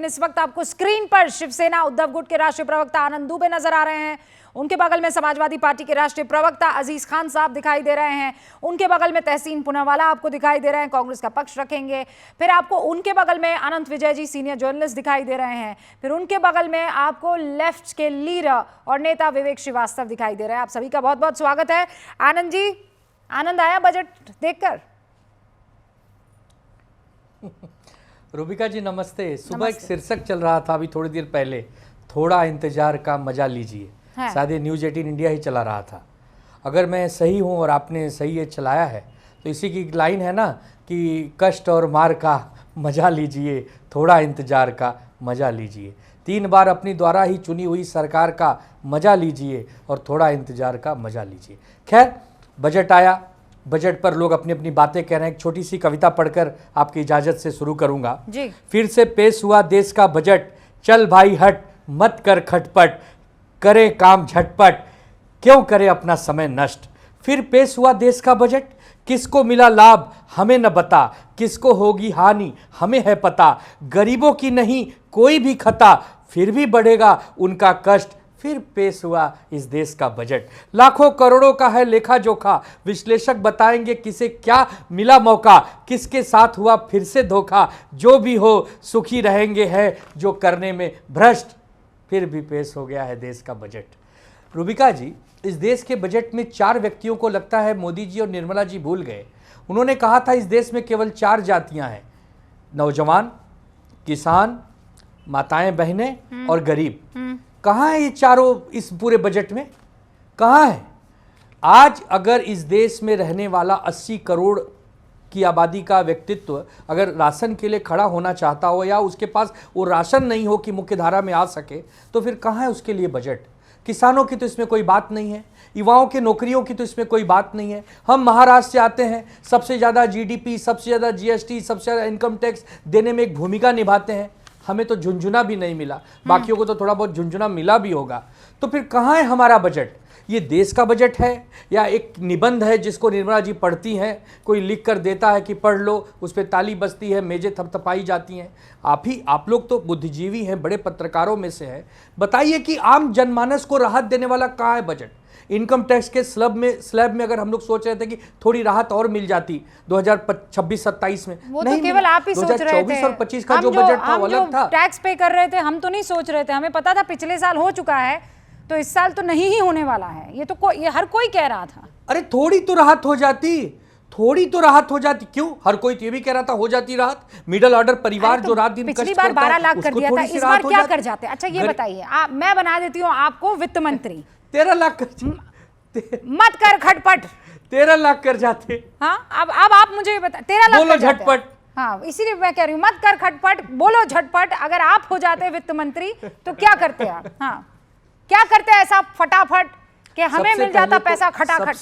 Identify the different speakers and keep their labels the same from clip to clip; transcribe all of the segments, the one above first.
Speaker 1: इस वक्त आपको स्क्रीन पर शिवसेना उद्धव गुट के राष्ट्रीय प्रवक्ता आनंद दुबे नजर आ रहे हैं। उनके बगल में समाजवादी पार्टी के राष्ट्रीय प्रवक्ता अजीज खान साहब दिखाई दे रहे हैं। उनके बगल में तहसीन पूनावाला आपको दिखाई दे रहे हैं, कांग्रेस का पक्ष रखेंगे। फिर आपको उनके बगल में अनंत विजय जी सीनियर जर्नलिस्ट दिखाई दे रहे हैं। फिर उनके बगल में आपको लेफ्ट के लीडर और नेता विवेक श्रीवास्तव दिखाई दे रहे हैं। आप सभी का बहुत बहुत स्वागत है। आनंद जी, आनंद आया बजट देखकर?
Speaker 2: रूबिका जी नमस्ते। सुबह एक शीर्षक चल रहा था अभी थोड़ी देर पहले, थोड़ा इंतजार का मजा लीजिए। शायद ये न्यूज़ 18 इंडिया ही चला रहा था। अगर मैं सही हूँ और आपने सही ये चलाया है तो इसी की लाइन है ना कि कष्ट और मार का मजा लीजिए, थोड़ा इंतजार का मजा लीजिए। 3 बार अपनी द्वारा ही चुनी हुई सरकार का मजा लीजिए और थोड़ा इंतजार का मजा लीजिए। खैर, बजट आया, बजट पर लोग अपनी अपनी बातें कह रहे हैं। एक छोटी सी कविता पढ़कर आपकी इजाजत से शुरू करूंगा
Speaker 1: जी।
Speaker 2: फिर से पेश हुआ देश का बजट, चल भाई हट मत कर खटपट, करे काम झटपट, क्यों करे अपना समय नष्ट। फिर पेश हुआ देश का बजट, किसको मिला लाभ हमें न बता, किसको होगी हानि हमें है पता, गरीबों की नहीं कोई भी खता, फिर भी बढ़ेगा उनका कष्ट। फिर पेश हुआ इस देश का बजट, लाखों करोड़ों का है लेखा जोखा, विश्लेषक बताएंगे किसे क्या मिला मौका, किसके साथ हुआ फिर से धोखा, जो भी हो सुखी रहेंगे है जो करने में भ्रष्ट। फिर भी पेश हो गया है देश का बजट। रूबिका जी, इस देश के बजट में 4 व्यक्तियों को लगता है मोदी जी और निर्मला जी भूल गए। उन्होंने कहा था इस देश में केवल 4 जातियां हैं, नौजवान, किसान, माताएं बहनें और गरीब। कहाँ है ये चारों इस पूरे बजट में? कहाँ है? आज अगर इस देश में रहने वाला 80 करोड़ की आबादी का व्यक्तित्व अगर राशन के लिए खड़ा होना चाहता हो या उसके पास वो राशन नहीं हो कि मुख्य धारा में आ सके, तो फिर कहाँ है उसके लिए बजट? किसानों की तो इसमें कोई बात नहीं है, युवाओं के नौकरियों की तो इसमें कोई बात नहीं है। हम महाराष्ट्र से आते हैं, सबसे ज़्यादा जीडीपी, सबसे ज़्यादा जीएसटी, सबसे ज़्यादा इनकम टैक्स देने में एक भूमिका निभाते हैं। हमें तो झुंझुना भी नहीं मिला, बाकियों को तो थोड़ा बहुत झुंझुना मिला भी होगा। तो फिर कहाँ है हमारा बजट? ये देश का बजट है या एक निबंध है जिसको निर्मला जी पढ़ती हैं, कोई लिख कर देता है कि पढ़ लो, उस पर ताली बजती है, मेजें थपथपाई जाती हैं। आप लोग तो बुद्धिजीवी हैं, बड़े पत्रकारों में से हैं, बताइए कि आम जनमानस को राहत देने वाला कहाँ है बजट? इनकम टैक्स के स्लैब में अगर हम लोग सोच रहे थे कि थोड़ी राहत और मिल जाती 2026-27 में,
Speaker 1: वो
Speaker 2: नहीं
Speaker 1: तो केवल आप ही सोच रहे थे।
Speaker 2: 2024 और 25 का जो बजट था वो अलग था।
Speaker 1: टैक्स पे कर रहे थे, हम तो नहीं सोच रहे थे, हमें पता था पिछले साल हो चुका है तो इस साल तो नहीं ही होने वाला है। ये तो ये हर कोई कह रहा था।
Speaker 2: अरे थोड़ी तो राहत हो जाती, थोड़ी तो राहत हो जाती। क्यों? हर कोई तो ये भी कह रहा था हो जाती राहत। मिडिल ऑर्डर परिवार जो रात दिन
Speaker 1: पिछली बार 12 लाख कर दिया था, इस बार क्या कर जाते? अच्छा ये बताइए, मैं बना देती हूँ आपको वित्त मंत्री।
Speaker 2: 13 लाख
Speaker 1: मत कर खटपट,
Speaker 2: 13 लाख कर जाते।
Speaker 1: हाँ, अब आप मुझे ये बता, 13 लाख
Speaker 2: बोलो झटपट।
Speaker 1: हाँ, इसीलिए मैं कह रही हूँ मत कर खटपट, बोलो झटपट। अगर आप हो जाते वित्त मंत्री तो क्या करते आप? हाँ, क्या करते हैं ऐसा फटाफट कि हमें मिल जाता पैसा खटाखट?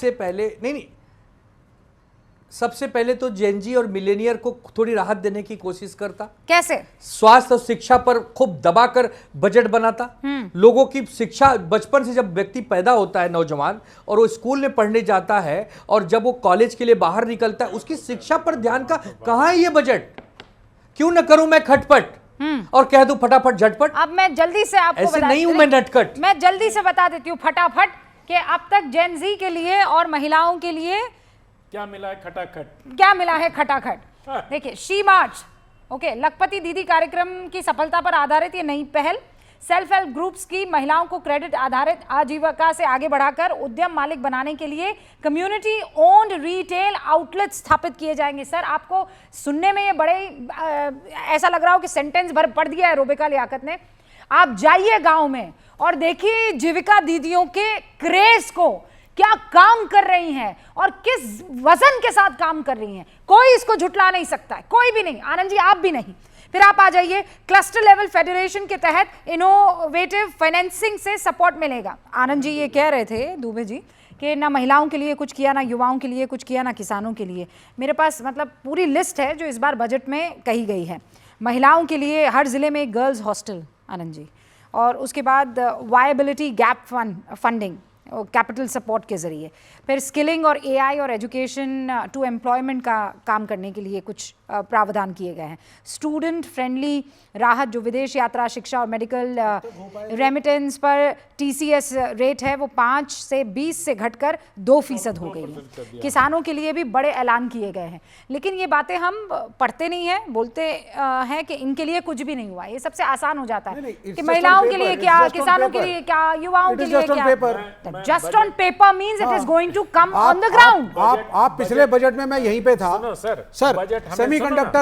Speaker 2: सबसे पहले तो जेनजी और मिलेनियर को थोड़ी राहत देने की कोशिश करता।
Speaker 1: कैसे?
Speaker 2: स्वास्थ्य और शिक्षा पर खूब दबाकर बजट बनाता। लोगों की शिक्षा, बचपन से जब व्यक्ति पैदा होता है नौजवान और वो स्कूल में पढ़ने जाता है और जब वो कॉलेज के लिए बाहर निकलता है, उसकी शिक्षा पर ध्यान का कहाँ है ये बजट? क्यों न करूं मैं खटपट और कह दूं फटाफट झटपट?
Speaker 1: अब मैं जल्दी से आपको
Speaker 2: ऐसे नहीं हूं मैं नटखट।
Speaker 1: मैं जल्दी से बता देती हूँ फटाफट कि अब तक जेन जी के लिए और महिलाओं के लिए
Speaker 3: क्या मिला है खटाखट?
Speaker 1: क्या मिला है खटाखट? देखिए, शी मार्च, ओके, लखपति दीदी कार्यक्रम की सफलता पर आधारित ये नई पहल, सेल्फ हेल्प ग्रुप्स की महिलाओं को क्रेडिट आधारित आजीविका से आगे बढ़ाकर उद्यम मालिक बनाने के लिए कम्युनिटी ओन्ड रिटेल आउटलेट स्थापित किए जाएंगे। सर, आपको सुनने में ये बड़े ऐसा लग रहा हो कि सेंटेंस भर पढ़ दिया है रूबिका लियाकत ने। आप जाइए गांव में और देखिए जीविका दीदियों के क्रेज को, क्या काम कर रही हैं और किस वजन के साथ काम कर रही हैं। कोई इसको झुटला नहीं सकता है, कोई भी नहीं। आनंद जी आप भी नहीं। फिर आप आ जाइए, क्लस्टर लेवल फेडरेशन के तहत इनोवेटिव फाइनेंसिंग से सपोर्ट मिलेगा। आनंद जी ये कह रहे थे, दुबे जी, कि ना महिलाओं के लिए कुछ किया, ना युवाओं के लिए कुछ किया, ना किसानों के लिए। मेरे पास मतलब पूरी लिस्ट है जो इस बार बजट में कही गई है। महिलाओं के लिए हर जिले में एक गर्ल्स हॉस्टल, आनंद जी, और उसके बाद viability gap funding, capital support के ज़रिए। फिर स्किलिंग और एआई और एजुकेशन टू एम्प्लॉयमेंट का काम करने के लिए कुछ प्रावधान किए गए हैं। स्टूडेंट फ्रेंडली राहत, जो विदेश यात्रा, शिक्षा और मेडिकल रेमिटेंस पर टीसीएस रेट है वो 5 से 20 से घटकर 2% हो गई है। किसानों के लिए भी बड़े ऐलान किए गए हैं। लेकिन ये बातें हम पढ़ते नहीं हैं, बोलते हैं कि इनके लिए कुछ भी नहीं हुआ। ये सबसे आसान हो जाता है कि महिलाओं के लिए क्या, किसानों के लिए क्या, युवाओं के लिए क्या। Just on paper means it is going to come on the ground.
Speaker 4: आप पिछले बजट में, मैं यहीं पे था सर,
Speaker 3: बजट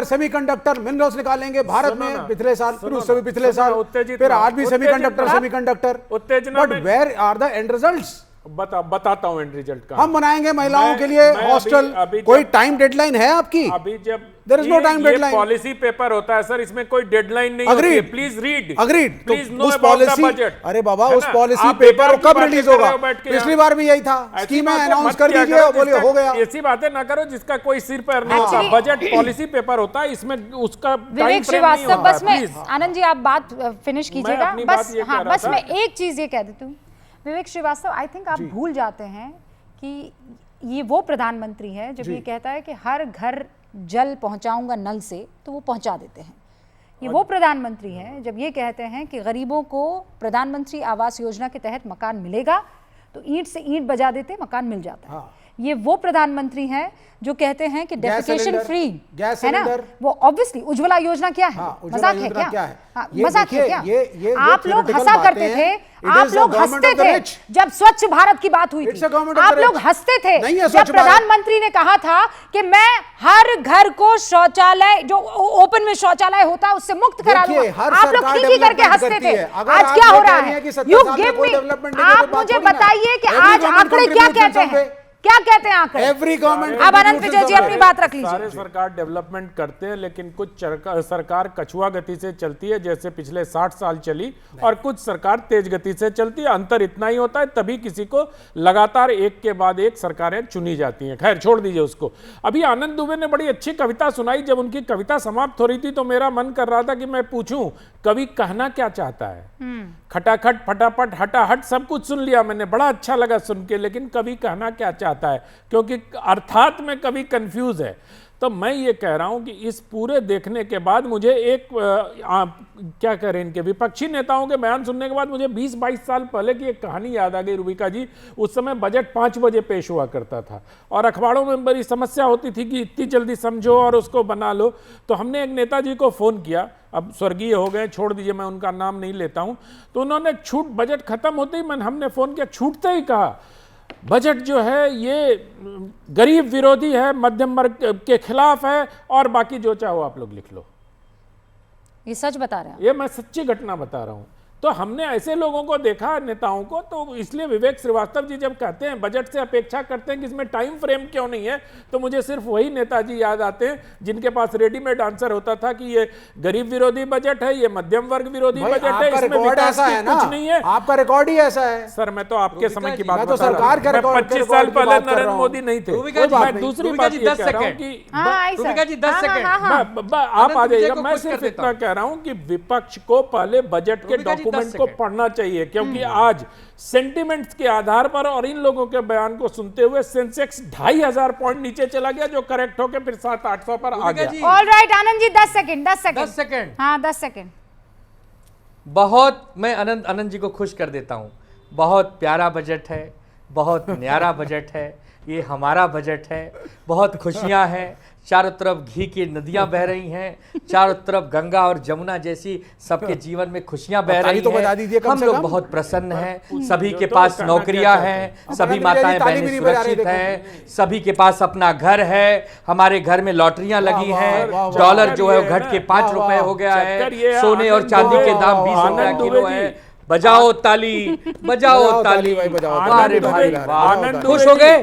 Speaker 4: सेमीकंडक्टर मिनरल्स निकालेंगे भारत में पिछले साल, फिर उससे भी पिछले साल, फिर आज भी semiconductor. But where are the end results?
Speaker 3: बताता हूं एंड रिजल्ट का।
Speaker 4: हम बनाएंगे महिलाओं के लिए हॉस्टल, कोई टाइम डेडलाइन है आपकी?
Speaker 3: अभी जब
Speaker 4: There is no time deadline.
Speaker 3: Policy paper होता है सर, इसमें कोई डेडलाइन नहीं होती है। Please read,
Speaker 4: agreed.
Speaker 3: Please know
Speaker 4: उस
Speaker 3: अबाउट द
Speaker 4: पॉलिसी,
Speaker 3: बजट।
Speaker 4: अरे बाबा उस पॉलिसी पेपर कब रिलीज होगा? पिछली बार भी यही था, स्कीमें अनाउंस कर दीजिए, बोलिए हो गया।
Speaker 3: ऐसी बातें ना करो जिसका कोई सिर पैर नहीं होता। बजट पॉलिसी पेपर होता है, इसमें उसका
Speaker 1: विवेक श्रीवास्तव, बस में आनंद जी आप बात फिनिश कीजिएगा। बस मैं एक चीज ये कह देती हूँ विवेक श्रीवास्तव, आई थिंक आप भूल जाते हैं कि ये वो प्रधानमंत्री है जब ये कहता है कि हर घर जल पहुंचाऊंगा नल से, तो वो पहुंचा देते हैं। ये वो प्रधानमंत्री हैं जब ये कहते हैं कि गरीबों को प्रधानमंत्री आवास योजना के तहत मकान मिलेगा, तो ईंट से ईंट बजा देते, मकान मिल जाता है। ये वो प्रधानमंत्री हैं जो कहते हैं कि डेफिकेशन फ्री है ना, वो ऑब्वियसली उज्ज्वला योजना क्या है? मजाक है क्या? मजाक है क्या? आप लोग हंसा करते थे, आप लोग हंसते थे जब स्वच्छ भारत की बात हुई थी। आप लोग हंसते थे जब प्रधानमंत्री ने कहा था कि मैं हर घर को शौचालय, जो ओपन में शौचालय होता है, उससे मुक्त करा दूंगा। आप लोग खींची करके हंसते थे। आज क्या हो रहा है? यू गिव मी, आप मुझे बताइए कि आज आंकड़े क्या कहते हैं? क्या कहते हैं आंकड़े?
Speaker 4: Every government.
Speaker 1: अब अनंत विजय जी अपनी बात रख लीजिए।
Speaker 3: सारे सरकार डेवलपमेंट करते हैं, लेकिन कुछ सरकार कछुआ गति से चलती है, जैसे पिछले 60 साल चली, और कुछ सरकार तेज गति से चलती है। अंतर इतना ही होता है, तभी किसी को लगातार एक के बाद एक सरकारें चुनी जाती हैं। खैर छोड़ दीजिए उसको। अभी आनंद दुबे ने बड़ी अच्छी कविता सुनाई। जब उनकी कविता समाप्त हो रही थी तो मेरा मन कर रहा था कि मैं पूछूं कवि कहना क्या चाहता है। खटाखट, फटाफट, हटाहट सब कुछ सुन लिया मैंने, बड़ा अच्छा लगा सुन के, लेकिन कवि कहना क्या चाहता है, क्योंकि अर्थात में कवि कंफ्यूज है। तो मैं ये कह रहा हूं कि इस पूरे देखने के बाद मुझे एक क्या करें, इनके विपक्षी नेताओं के बयान सुनने के बाद मुझे 20-22 साल पहले की एक कहानी याद आ गई रूबिका जी। उस समय बजट 5 बजे पेश हुआ करता था और अखबारों में बड़ी समस्या होती थी कि इतनी जल्दी समझो और उसको बना लो। तो हमने एक नेताजी को फ़ोन किया, अब स्वर्गीय हो गए, छोड़ दीजिए, मैं उनका नाम नहीं लेता हूँ। तो उन्होंने छूट, बजट खत्म होते ही हमने फ़ोन किया, छूटते ही कहा बजट जो है ये गरीब विरोधी है, मध्यम वर्ग के खिलाफ है, और बाकी जो चाहो आप लोग लिख लो।
Speaker 1: ये सच बता रहे हैं?
Speaker 3: ये मैं सच्ची घटना बता रहा हूँ। तो हमने ऐसे लोगों को देखा, नेताओं को, तो इसलिए विवेक श्रीवास्तव जी जब कहते हैं बजट से अपेक्षा करते हैं कि इसमें टाइम फ्रेम क्यों नहीं है, तो मुझे सिर्फ वही नेताजी याद आते हैं जिनके पास रेडीमेड आंसर होता था कि ये गरीब विरोधी बजट है, ये मध्यम वर्ग विरोधी बजट है, इसमें विकास की कुछ नहीं है।
Speaker 4: आपका रिकॉर्ड ही ऐसा है सर।
Speaker 3: मैं तो आपके समय की बात
Speaker 4: बता रहा हूं।
Speaker 3: 25 साल पहले नरेंद्र मोदी नहीं थे। मैं दूसरी बात ये कह रहा हूं कि आप आ जाइएगा। मैं सिर्फ इतना कह रहा हूं कि विपक्ष को पहले बजट के डॉक्यूमेंट को पढ़ना चाहिए, क्योंकि आज सेंटिमेंट्स के आधार पर और इन लोगों के बयान को सुनते हुए सेंसेक्स 2500 पॉइंट नीचे चला गया, जो करेक्ट होकर फिर 700-800 पर आ गया।
Speaker 1: All right Anand ji, 10 second. हाँ 10 सेकंड।
Speaker 2: बहुत, मैं आनंद जी को खुश कर देता हूं। बहुत प्यारा बजट है, बहुत न्यारा बजट है, ये हमारा बजट है। बहुत खुशियां हैं, चारों तरफ घी की नदियां बह रही हैं, चारों तरफ गंगा और जमुना जैसी सबके जीवन में खुशियां बह रही हैं। हम लोग बहुत प्रसन्न हैं, सभी के पास नौकरियां हैं, सभी माताएं बहनें सुरक्षित हैं, सभी के पास अपना घर है, हमारे घर में लॉटरियां लगी हैं, डॉलर जो है घट के 5 रुपए हो गया है, सोने और चांदी के दाम 20 रुपए किलो है। बजाओ ताली, बजाओ ताली। अरे भाई खुश हो गए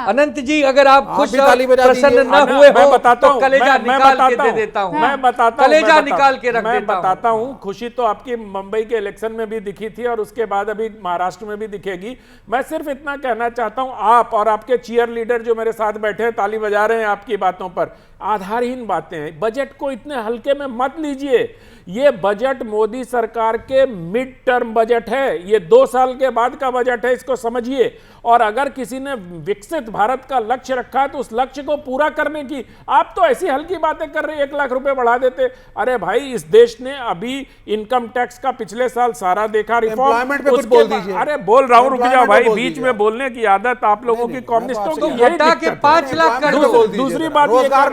Speaker 2: अनंत जी? अगर आप खुश प्रसन्न न हुए हो तो कलेजा निकाल के दे देता हूँ।
Speaker 3: मैं बताता हूँ,
Speaker 2: कलेजा निकाल के रख देता हूँ।
Speaker 3: मैं बताता हूँ। खुशी तो आपकी मुंबई के इलेक्शन में भी दिखी थी और उसके बाद अभी महाराष्ट्र में भी दिखेगी। मैं सिर्फ इतना कहना चाहता हूँ, आप और आपके चीयर लीडर जो मेरे साथ बैठे हैं ताली बजा रहे हैं आपकी बातों पर, आधारहीन बातें हैं। बजट को इतने हल्के में मत लीजिए। ये बजट मोदी सरकार के मिड टर्म बजट है, ये 2 साल के बाद का बजट है, इसको समझिए। और अगर किसी ने विकसित भारत का लक्ष्य रखा है तो उस लक्ष्य को पूरा करने की, आप तो ऐसी हल्की बातें कर रहे हैं, 1 लाख रुपए बढ़ा देते। अरे भाई, इस देश ने अभी इनकम टैक्स का पिछले साल सारा देखा रिफॉर्म, अरे बोल रहा हूं, रुक जाओ भाई, बीच में बोलने की आदत आप लोगों की, कम्युनिस्टों की यही दिक्कत है।
Speaker 2: 5 लाख कर दो।
Speaker 3: दूसरी बात,
Speaker 2: आप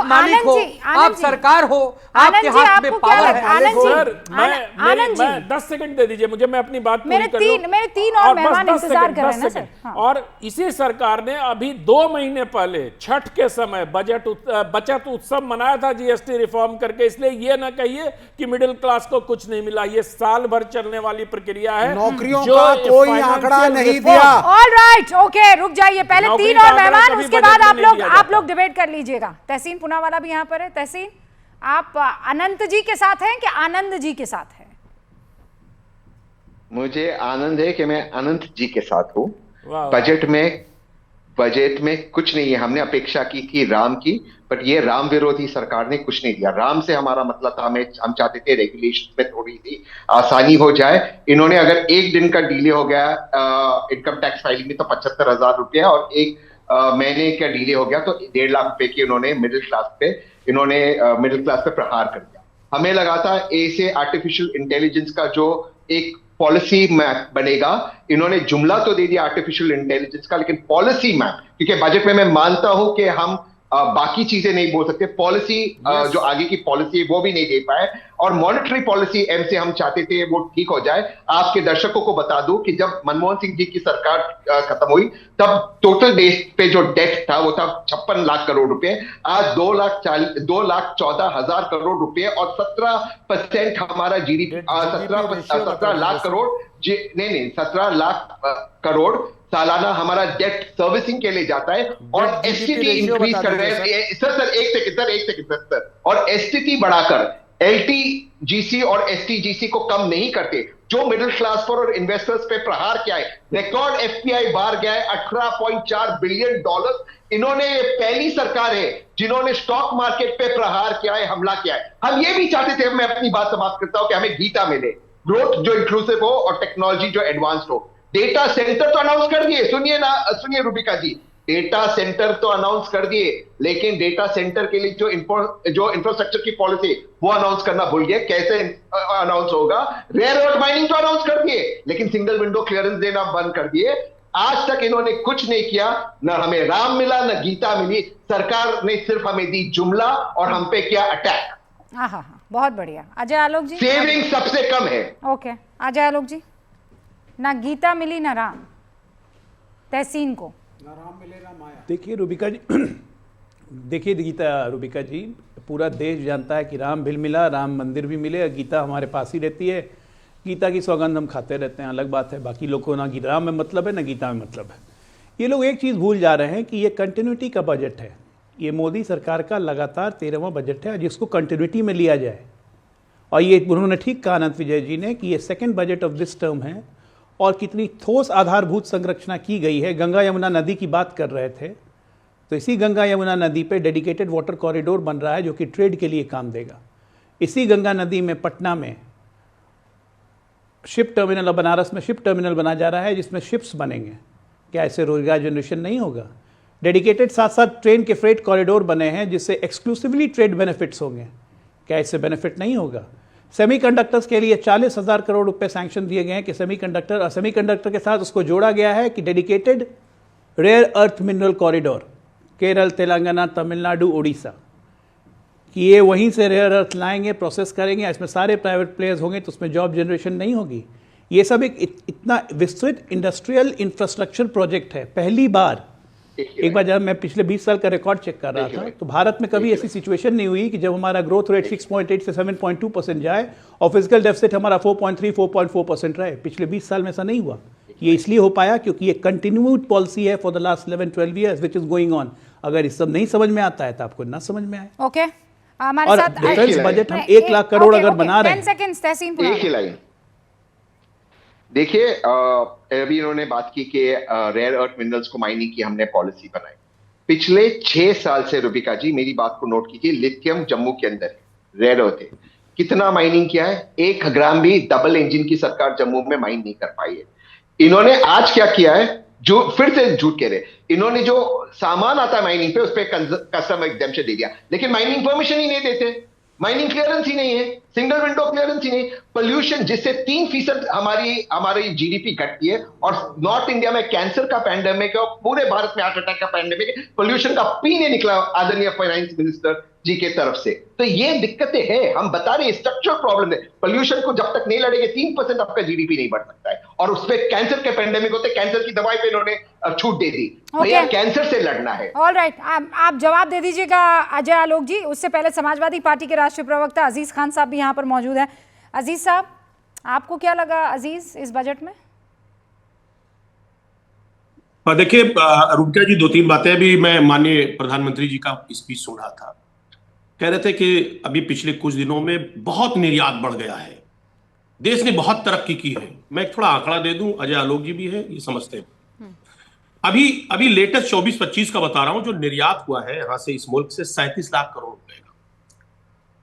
Speaker 2: मालिक हो, आप सरकार हो, आपके हाथ में पावर है।
Speaker 3: सर, मैं 10 सेकंड दे दीजिए मुझे, मैं अपनी बात पूरी कर लूं।
Speaker 1: मेरे 3 और मेहमान इंतजार कर रहे हैं ना सर। हाँ।
Speaker 3: और इसी सरकार ने अभी 2 महीने पहले छठ के समय बचत उत्सव मनाया था जीएसटी रिफॉर्म करके। इसलिए ये ना कहिए कि मिडिल क्लास को कुछ नहीं मिला, ये साल भर चलने वाली प्रक्रिया है।
Speaker 4: नौकरियों का कोई आंकड़ा नहीं दिया।
Speaker 1: ऑलराइट, ओके, रुक जाइए, पहले 3 और मेहमान, उसके बाद आप लोग डिबेट कर लीजिएगा। तहसीन पूनावाला भी यहाँ पर है। तहसीन, आप अनंत जी के साथ हैं कि आनंद जी के साथ हैं?
Speaker 5: मुझे आनंद है कि मैं अनंत जी के साथ हूं। बजट में कुछ नहीं है। हमने अपेक्षा की थी राम की, बट ये राम विरोधी सरकार ने कुछ नहीं दिया। राम से हमारा मतलब था, हम चाहते थे रेगुलेशन में थोड़ी सी आसानी हो जाए। इन्होंने अगर 1 दिन का डिले हो गया इनकम टैक्स फाइलिंग में तो 75,000 रुपये, और 1 महीने का डिले हो गया तो 1.5 लाख रुपए की इन्होंने मिडिल क्लास पे प्रहार कर दिया। हमें लगा था ऐसे आर्टिफिशियल इंटेलिजेंस का जो एक पॉलिसी मैप बनेगा, इन्होंने जुमला तो दे दिया आर्टिफिशियल इंटेलिजेंस का, लेकिन पॉलिसी मैप, क्योंकि बजट में मैं मानता हूं कि हम बाकी चीजें नहीं बोल सकते, पॉलिसी जो आगे की पॉलिसी है वो भी नहीं दे पाए। और मॉनेटरी पॉलिसी एम से हम चाहते थे वो ठीक हो जाए। आपके दर्शकों को बता दूं कि जब मनमोहन सिंह जी की सरकार खत्म हुई तब टोटल देश पे जो डेट था वो था 56 लाख करोड़ रुपए। आज 2,14,000 करोड़ रुपए और 17% हमारा जीडीपी, 17 लाख करोड़, नहीं 17 लाख करोड़ सालाना हमारा डेट सर्विसिंग के लिए जाता है। और एसटीटी इंक्रीज कर रहे हैं सर, एक सेकंड सर, और एसटीटी बढ़ाकर एलटीजीसी और एसटीजीसी को कम नहीं करते, जो मिडिल क्लास पर और इन्वेस्टर्स पे प्रहार किया है। रिकॉर्ड एफपीआई बाहर गया है $18.4 बिलियन। इन्होंने पहली सरकार है जिन्होंने स्टॉक मार्केट पे प्रहार किया है, हमला किया है। हम ये भी चाहते थे, मैं अपनी बात समाप्त करता हूं, कि हमें गीता मिले, ग्रोथ जो इंक्लूसिव हो और टेक्नोलॉजी जो एडवांस्ड हो। डेटा सेंटर तो अनाउंस कर दिए, सुनिए रूबिका जी, डेटा सेंटर तो अनाउंस कर दिए, लेकिन डेटा सेंटर के लिए जो इंफ्रास्ट्रक्चर की पॉलिसी वो अनाउंस करना भूल गए। कैसे अनाउंस होगा? रेयर अर्थ माइनिंग तो अनाउंस कर दिए, लेकिन सिंगल विंडो क्लियरेंस देना बंद कर दिए। आज तक इन्होंने कुछ नहीं किया, ना हमें राम मिला, ना गीता मिली। सरकार ने सिर्फ हमें दी जुमला और हम पे किया अटैक।
Speaker 1: हाँ, बहुत बढ़िया। अजय आलोक जी,
Speaker 5: सेविंग सबसे कम है।
Speaker 1: ओके, अजय आलोक जी, ना गीता मिली ना राम, तहसीन को
Speaker 4: ना राम मिले ना माया।
Speaker 6: देखिए रूबिका जी, देखिए गीता, रूबिका जी, पूरा देश जानता है कि राम भी मिला, राम मंदिर भी मिले, गीता हमारे पास ही रहती है, गीता की सौगंध हम खाते रहते हैं, अलग बात है। बाकी लोग को ना राम में मतलब है ना गीता में मतलब है। ये लोग एक चीज़ भूल जा रहे हैं कि ये कंटिन्यूटी का बजट है। ये मोदी सरकार का लगातार 13वां बजट है जिसको कंटिन्यूटी में लिया जाए। और ये उन्होंने ठीक कहा अनंत विजय जी ने कि ये second budget of this term है, और कितनी ठोस आधारभूत संरचना की गई है। गंगा यमुना नदी की बात कर रहे थे, तो इसी गंगा यमुना नदी पे डेडिकेटेड वाटर कॉरिडोर बन रहा है जो कि ट्रेड के लिए काम देगा। इसी गंगा नदी में पटना में शिप टर्मिनल, बनारस में शिप टर्मिनल बना जा रहा है जिसमें शिप्स बनेंगे। क्या इससे रोजगार जनरेशन नहीं होगा? डेडिकेटेड साथ साथ ट्रेन के फ्रेट कॉरिडोर बने हैं जिससे एक्सक्लूसिवली ट्रेड बेनिफिट्स होंगे। क्या इससे बेनिफिट नहीं होगा? सेमीकंडक्टर्स के लिए 40,000 करोड़ रुपए सैंक्शन दिए गए हैं कि सेमीकंडक्टर, और सेमीकंडक्टर के साथ उसको जोड़ा गया है कि dedicated rare earth mineral corridor, Kerala, Telangana, Tamil Nadu, Orissa, कि ये वहीं से रेयर अर्थ लाएंगे, प्रोसेस करेंगे। इसमें सारे प्राइवेट प्लेयर्स होंगे तो उसमें जॉब जनरेशन नहीं होगी। ये सब एक इतना विस्तृत इंडस्ट्रियल इंफ्रास्ट्रक्चर प्रोजेक्ट है। पहली बार, एक बार जब मैं पिछले 20 साल का रिकॉर्ड चेक कर रहा था तो भारत में कभी ऐसी सिचुएशन नहीं हुई कि जब हमारा ग्रोथ रेट 6.8 से 7.2% जाए और फिजिकल डेफिसिट हमारा 4.3-4.4% रहे। पिछले 20 साल में ऐसा नहीं हुआ। ये इसलिए हो पाया क्योंकि ये कंटिन्यूड पॉलिसी है for the last 11-12 years which is going on. अगर इस सब नहीं समझ में आता है तो आपको ना समझ में आए।
Speaker 1: ओके, हमारे
Speaker 6: और
Speaker 1: साथ
Speaker 6: डिफेंस बजट हम 1 लाख करोड़ अगर बना रहे हैं।
Speaker 1: 10 सेकंड्स तहसीन पूरा।
Speaker 5: एक ही लाइन देखिए, अभी इन्होंने बात की कि रेयर अर्थ मिनरल्स को माइनिंग की हमने पॉलिसी बनाई। पिछले 6 साल से रूबिका जी मेरी बात को नोट कीजिए, लिथियम जम्मू के अंदर रेयर अर्थ है। कितना माइनिंग किया है? 1 ग्राम भी डबल इंजन की सरकार जम्मू में माइन नहीं कर पाई है। इन्होंने आज क्या किया है, जो फिर से झूठ कह रहे, इन्होंने जो सामान आता है माइनिंग पे उस पर कस्टम एग्जेम्पशन दे दिया, लेकिन माइनिंग परमिशन ही नहीं देते, माइनिंग क्लियरेंस ही नहीं है, सिंगल विंडो क्लियरेंस ही नहीं। पोल्यूशन जिससे 3% हमारी जीडीपी घटती है, और नॉर्थ इंडिया में कैंसर का पैंडेमिक है और पूरे भारत में हार्ट अटैक का पैंडेमिक है, पोल्यूशन का पी नहीं निकला आदरणीय फाइनेंस मिनिस्टर जी के तरफ से। तो ये दिक्कतें हैं, हम बता रहे हैं स्ट्रक्चरल प्रॉब्लम है। पोल्यूशन को जब तक नहीं लड़ेंगे 3% आपका जीडीपी नहीं बढ़ सकता है, और उस पर कैंसर के पैंडेमिक होते, कैंसर की दवाई पे इन्होंने छूट दे दी। भैया कैंसर से लड़ना है।
Speaker 1: ऑल राइट, आप जवाब दे दीजिएगा अजय आलोक जी। उससे पहले समाजवादी पार्टी के राष्ट्रीय प्रवक्ता अजीज खान साहब भी यहाँ पर मौजूद हैं। अजीज साहब, आपको क्या लगा अजीज इस बजट में?
Speaker 7: देखिए रुपया जी, 2-3 बातें। अभी मैं माननीय प्रधानमंत्री जी का स्पीच सुन रहा था, कह रहे थे कि अभी पिछले कुछ दिनों में बहुत निर्यात बढ़ गया है, देश ने बहुत तरक्की की है। मैं एक थोड़ा आंकड़ा दे दूं, अजय आलोक जी भी है, ये समझते हैं। अभी लेटेस्ट 24-25 का बता रहा हूं, जो निर्यात हुआ है यहां से, इस मुल्क से 37 लाख करोड़ रुपए का,